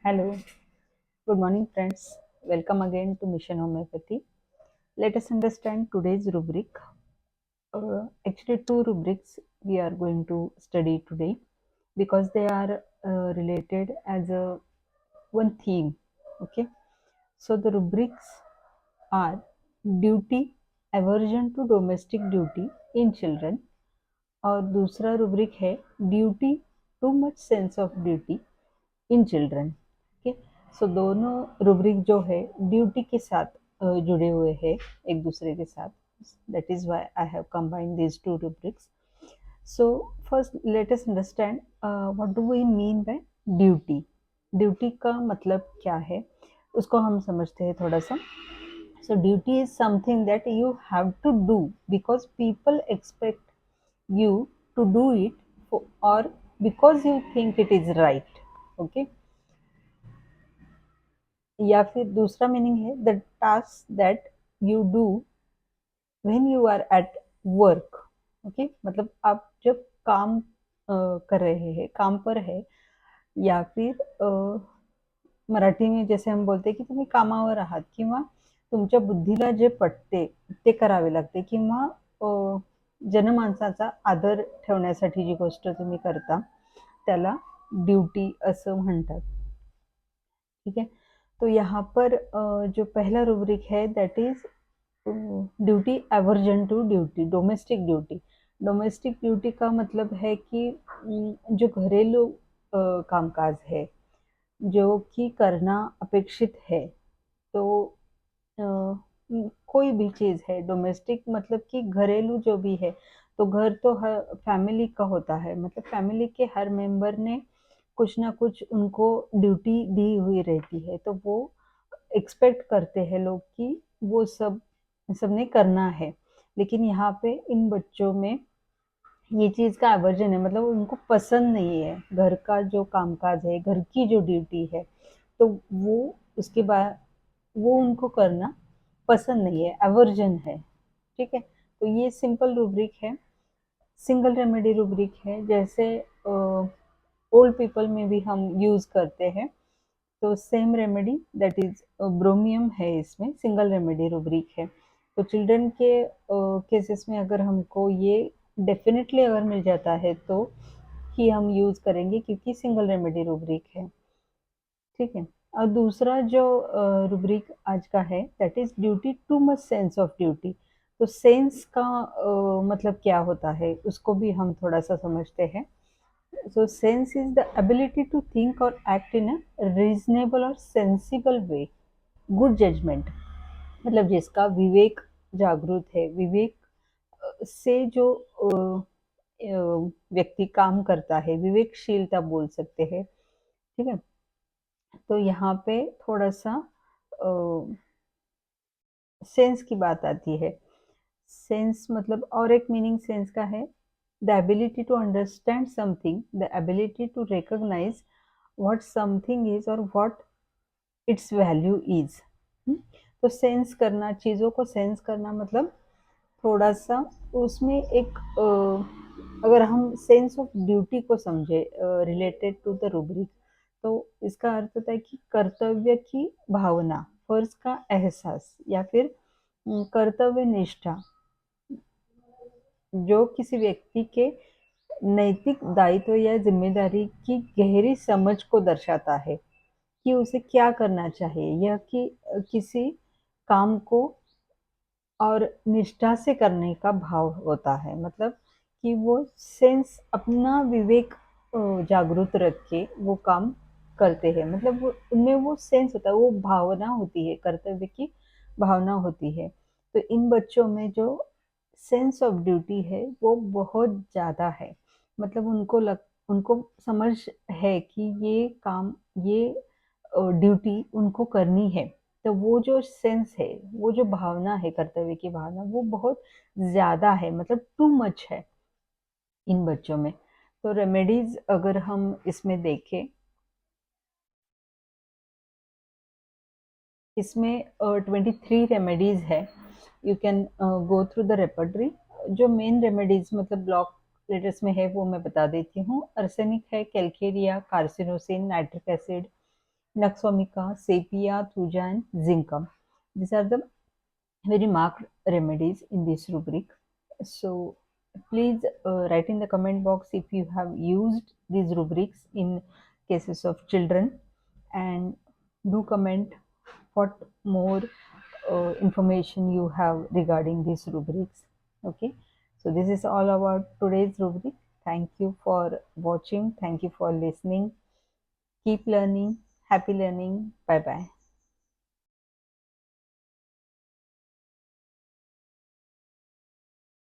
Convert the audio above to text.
Hello, good morning, friends. Welcome again to Mission Homeopathy. Let us understand today's rubric. Actually, two rubrics we are going to study today because they are related as a one theme. Okay, so the rubrics are duty, aversion to domestic duty in children, और दूसरा rubric है duty, too much sense of duty in children. Okay, so दोनों rubric जो है duty के साथ जुड़े हुए हैं एक दूसरे के साथ। That is why I have combined these two rubrics. So first let us understand what do we mean by duty. Duty का मतलब क्या है उसको हम समझते हैं थोड़ा सा। So duty is something that you have to do because people expect you to do it or because you think it is right. Okay, या फिर दूसरा मीनिंग है the task that you do when you are at work. Okay, मतलब आप जब काम कर रहे हैं, काम पर है, या फिर मराठीमध्ये जसे हम बोलते की तुम्ही कामावर आहात किंवा तुमच्या बुद्धीला जे पटते ते करावे लागते किंवा जनमानसाचा आदर ठेवण्यासाठी जी गोष्ट तुम्ही करता त्याला ड्यूटी असं म्हणतात। ठीक है, तो यहाँ पर जो पहला रूब्रिक है that is duty aversion to duty, domestic duty. Domestic duty का मतलब है कि जो घरेलू कामकाज है जो कि करना अपेक्षित है, तो कोई भी चीज़ है डोमेस्टिक मतलब कि घरेलू जो भी है, तो घर तो हर फैमिली का होता है, मतलब फैमिली के हर मेंबर ने कुछ ना कुछ उनको ड्यूटी दी हुई रहती है, तो वो एक्सपेक्ट करते हैं लोग कि वो सबने करना है। लेकिन यहाँ पे इन बच्चों में ये चीज़ का एवर्जन है, मतलब उनको पसंद नहीं है घर का जो कामकाज है, घर की जो ड्यूटी है, तो वो उसके बाद वो उनको करना पसंद नहीं है, एवर्जन है। ठीक है, तो ये सिंपल रूब्रिक है, सिंगल रेमेडी रूब्रिक है, जैसे ओल्ड पीपल में भी हम यूज़ करते हैं। तो सेम रेमेडी दैट इज ब्रोमियम है, इसमें सिंगल रेमेडी रूब्रिक है। तो चिल्ड्रन के केसेस में अगर हमको ये डेफिनेटली अगर मिल जाता है तो ही हम यूज़ करेंगे क्योंकि सिंगल रेमेडी रूब्रिक है। ठीक है, और दूसरा जो रूब्रिक आज का है that is duty, too much sense of duty. तो सेंस का मतलब क्या होता है उसको भी हम थोड़ा सा समझते हैं। So sense is the ability to think or act in a reasonable or sensible way. Good judgment मतलब जिसका विवेक जागृत है, विवेक से जो व्यक्ति काम करता है, विवेकशीलता बोल सकते हैं। ठीक है, तो यहाँ पे थोड़ा सा सेंस की बात आती है। सेंस मतलब और एक मीनिंग सेंस का है the ability to understand something, the ability to recognise what something is और व्हाट इट्स वैल्यू इज। तो सेंस करना, चीज़ों को सेंस करना मतलब थोड़ा सा उसमें एक अगर हम सेंस ऑफ ड्यूटी को समझे रिलेटेड टू द रूब्रिक, तो इसका अर्थ होता है कि कर्तव्य की भावना, फर्ज का एहसास या फिर कर्तव्य निष्ठा जो किसी व्यक्ति के नैतिक दायित्व या जिम्मेदारी की गहरी समझ को दर्शाता है कि उसे क्या करना चाहिए, यह कि किसी काम को और निष्ठा से करने का भाव होता है। मतलब कि वो सेंस अपना विवेक जागृत रख के वो काम करते हैं, मतलब वो उनमें वो सेंस होता है, वो भावना होती है, कर्तव्य की भावना होती है। तो इन बच्चों में जो सेंस ऑफ ड्यूटी है वो बहुत ज़्यादा है, मतलब उनको समझ है कि ये काम, ये ड्यूटी उनको करनी है। तो वो जो सेंस है, वो जो भावना है, कर्तव्य की भावना, वो बहुत ज़्यादा है, मतलब टू मच है इन बच्चों में। तो रेमेडीज़ अगर हम इसमें देखें, इसमें 23 रेमेडीज़ है। You can go through the repertory. जो मेन रेमेडीज़ मतलब ब्लॉक लेटर्स में है वो मैं बता देती हूँ। अर्सेनिक है, calcarea, carcinosin, nitric acid, Naxomica, Sapia, Thuja, and Zinc. These are the very marked remedies in this rubric. So please write in the comment box if you have used these rubrics in cases of children, and do comment what more information you have regarding these rubrics. Okay, so this is all about today's rubric. Thank you for watching. Thank you for listening. Keep learning. Happy learning. Bye bye.